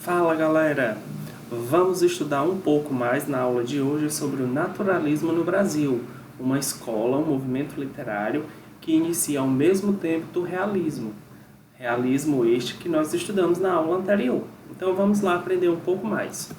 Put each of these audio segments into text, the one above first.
Fala galera, vamos estudar um pouco mais na aula de hoje sobre o naturalismo no Brasil, uma escola, um movimento literário que inicia ao mesmo tempo do realismo. Realismo este que nós estudamos na aula anterior. Então vamos lá aprender um pouco mais.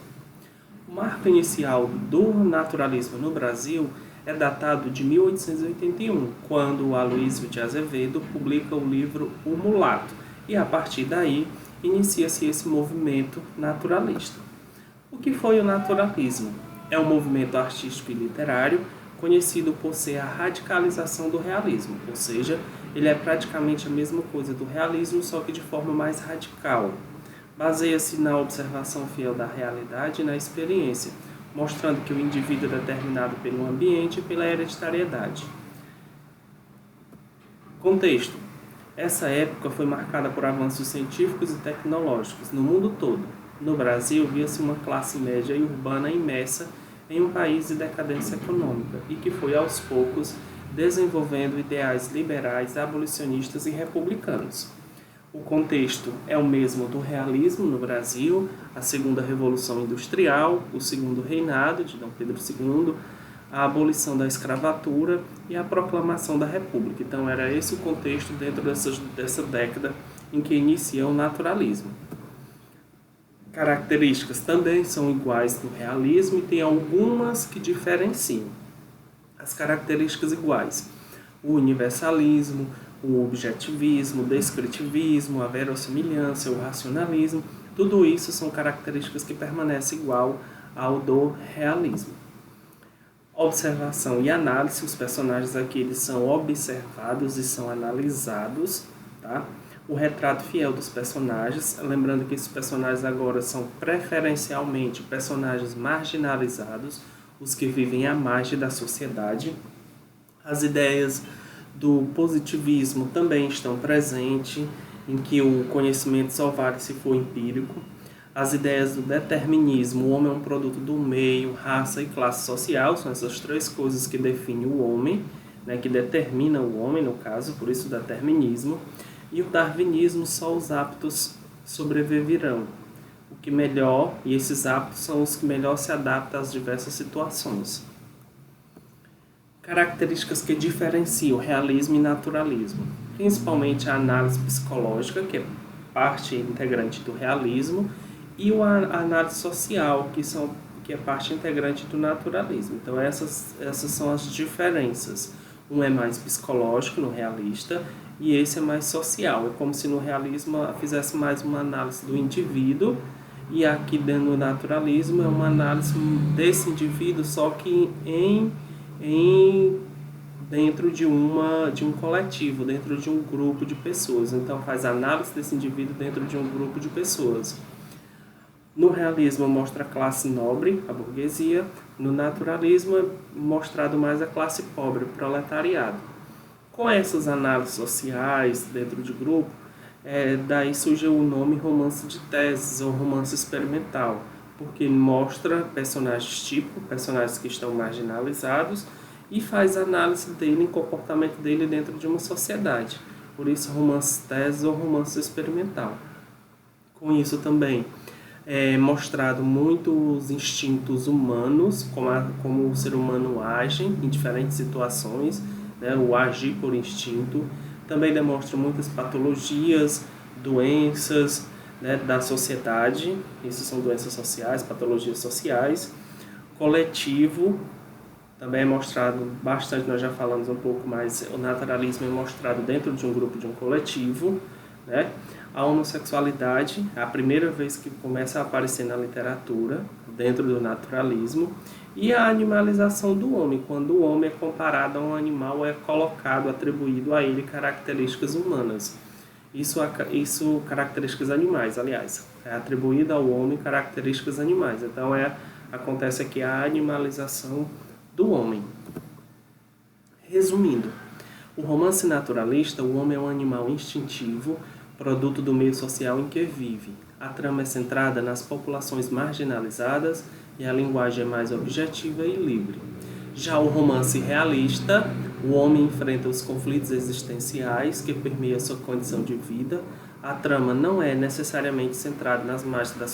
O marco inicial do naturalismo no Brasil é datado de 1881, quando Aloysio de Azevedo publica o livro O Mulato, e a partir daí inicia-se esse movimento naturalista. O que foi o naturalismo? É um movimento artístico e literário conhecido por ser a radicalização do realismo, ou seja, ele é praticamente a mesma coisa do realismo, só que de forma mais radical. Baseia-se na observação fiel da realidade e na experiência, mostrando que o indivíduo é determinado pelo ambiente e pela hereditariedade. Contexto. Essa época foi marcada por avanços científicos e tecnológicos no mundo todo. No Brasil, via-se uma classe média e urbana imersa em um país de decadência econômica e que foi, aos poucos, desenvolvendo ideais liberais, abolicionistas e republicanos. O contexto é o mesmo do realismo no Brasil, a segunda Revolução Industrial, o segundo reinado de Dom Pedro II, a abolição da escravatura e a proclamação da República. Então, era esse o contexto dentro dessa década em que inicia o naturalismo. Características também são iguais do realismo e tem algumas que diferenciam. As características iguais: o universalismo, o objetivismo, o descritivismo, a verossimilhança, o racionalismo, tudo isso são características que permanecem igual ao do realismo. Observação e análise, os personagens aqui eles são observados e são analisados, tá? O retrato fiel dos personagens, lembrando que esses personagens agora são preferencialmente personagens marginalizados, os que vivem à margem da sociedade. As ideias do positivismo também estão presentes, em que o conhecimento só vale se for empírico. As ideias do determinismo, o homem é um produto do meio, raça e classe social, são essas três coisas que definem o homem, né, que determinam o homem, no caso, por isso o determinismo. E o darwinismo, só os aptos sobreviverão. O que melhor, e esses aptos são os que melhor se adaptam às diversas situações. Características que diferenciam realismo e naturalismo, principalmente a análise psicológica, que é parte integrante do realismo, e a análise social, que é parte integrante do naturalismo. Então, essas são as diferenças. Um é mais psicológico no realista e esse é mais social. É como se no realismo fizesse mais uma análise do indivíduo e aqui no naturalismo é uma análise desse indivíduo, só que dentro de um coletivo, dentro de um grupo de pessoas. Então, faz análise desse indivíduo dentro de um grupo de pessoas. No realismo mostra a classe nobre, a burguesia. No naturalismo é mostrado mais a classe pobre, o proletariado. Com essas análises sociais dentro de grupo, daí surge o nome romance de teses ou romance experimental, porque mostra personagens tipo, personagens que estão marginalizados, e faz análise dele, comportamento dele dentro de uma sociedade. Por isso, romance tese ou romance experimental. Com isso também é mostrado muitos instintos humanos, como o ser humano age em diferentes situações, né, o agir por instinto. Também demonstra muitas patologias, doenças, né, da sociedade. Isso são doenças sociais, patologias sociais. Coletivo, também é mostrado bastante, nós já falamos um pouco mais, o naturalismo é mostrado dentro de um grupo, de um coletivo, né? A homossexualidade é a primeira vez que começa a aparecer na literatura, dentro do naturalismo, e a animalização do homem, quando o homem é comparado a um animal, é colocado, atribuído a ele características humanas. Isso características animais, aliás, é atribuído ao homem características animais. Então acontece aqui a animalização do homem. Resumindo, o romance naturalista, o homem é um animal instintivo, produto do meio social em que vive. A trama é centrada nas populações marginalizadas e a linguagem é mais objetiva e livre. Já o romance realista, o homem enfrenta os conflitos existenciais que permeiam sua condição de vida, A trama não é necessariamente centrada nas margens da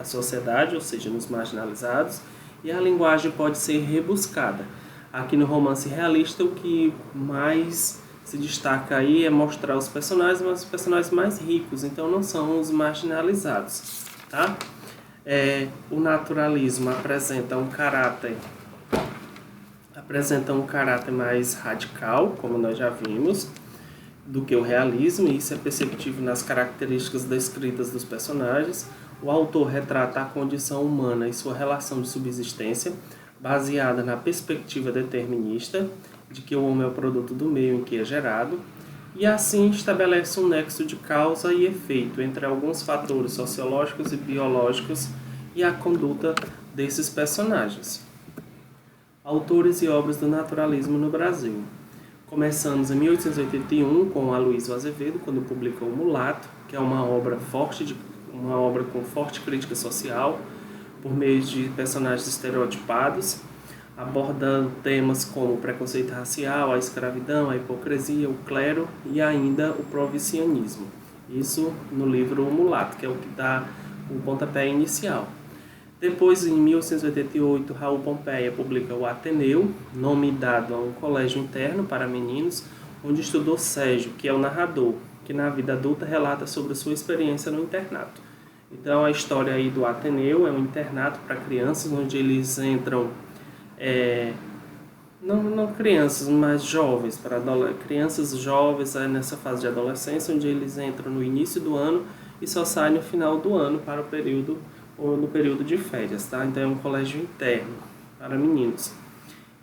sociedade, ou seja, nos marginalizados, e a linguagem pode ser rebuscada. Aqui no romance realista, o que mais se destaca aí é mostrar os personagens, mas os personagens mais ricos, então não são os marginalizados, tá? O naturalismo apresenta um caráter mais radical, como nós já vimos, do que o realismo, e isso é perceptível nas características descritas dos personagens. O autor retrata a condição humana e sua relação de subsistência, baseada na perspectiva determinista de que o homem é o produto do meio em que é gerado, e assim estabelece um nexo de causa e efeito entre alguns fatores sociológicos e biológicos e a conduta desses personagens. Autores e obras do naturalismo no Brasil. Começamos em 1881 com Aloysio Azevedo, quando publicou O Mulato, que é uma obra com forte crítica social, por meio de personagens estereotipados, abordando temas como o preconceito racial, a escravidão, a hipocrisia, o clero e ainda o provincianismo. Isso no livro O Mulato, que é o que dá o pontapé inicial. Depois, em 1888, Raul Pompeia publica O Ateneu, nome dado a um colégio interno para meninos, onde estudou Sérgio, que é o narrador, que na vida adulta relata sobre sua experiência no internato. Então, a história aí do Ateneu é um internato para crianças, onde eles entram, não crianças, mas jovens, para crianças jovens nessa fase de adolescência, onde eles entram no início do ano e só saem no final do ano para o período ou no período de férias, tá? Então é um colégio interno para meninos.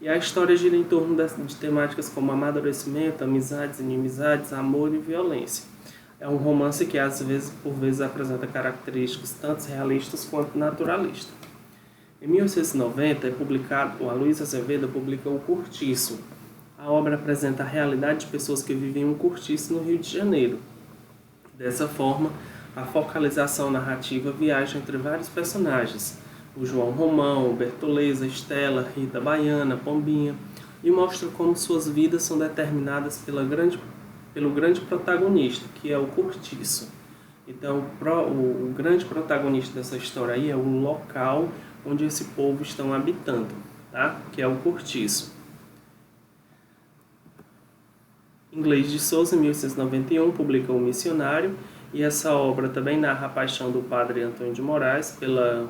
E a história gira em torno de temáticas como amadurecimento, amizades, inimizades, amor e violência. É um romance que por vezes apresenta características tanto realistas quanto naturalistas. Em 1890 o Aloysio Azevedo publica O Cortiço. A obra apresenta a realidade de pessoas que vivem um cortiço no Rio de Janeiro. Dessa forma, a focalização narrativa viaja entre vários personagens, o João Romão, Bertoleza, Estela, Rita Baiana, Pombinha, e mostra como suas vidas são determinadas pelo grande protagonista, que é o cortiço. Então, o grande protagonista dessa história aí é o local onde esse povo estão habitando, tá? Que é o cortiço. Inglês de Souza, em 1891, publica O Missionário, e essa obra também narra a paixão do padre Antônio de Moraes pela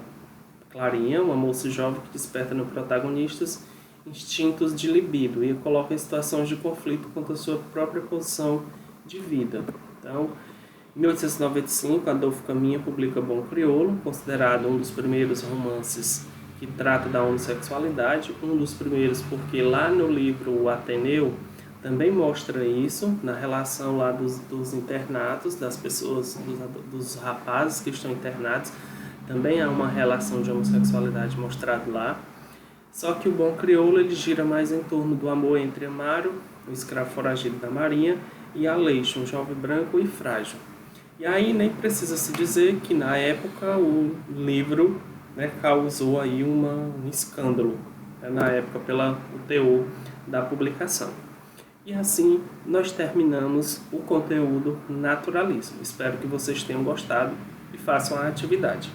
Clarinha, uma moça jovem que desperta no protagonistas instintos de libido e coloca em situações de conflito quanto à sua própria posição de vida. Então, em 1895, Adolfo Caminha publica Bom Crioulo, considerado um dos primeiros romances que trata da homossexualidade, um dos primeiros porque lá no livro O Ateneu também mostra isso, na relação lá dos internatos, das pessoas, dos rapazes que estão internados, também há uma relação de homossexualidade mostrada lá. Só que o Bom Crioulo ele gira mais em torno do amor entre Amaro, o escravo foragido da Marinha, e Aleixo, um jovem branco e frágil. E aí nem precisa se dizer que na época o livro, causou aí um escândalo, na época pelo teor da publicação. E assim nós terminamos o conteúdo naturalismo. Espero que vocês tenham gostado e façam a atividade.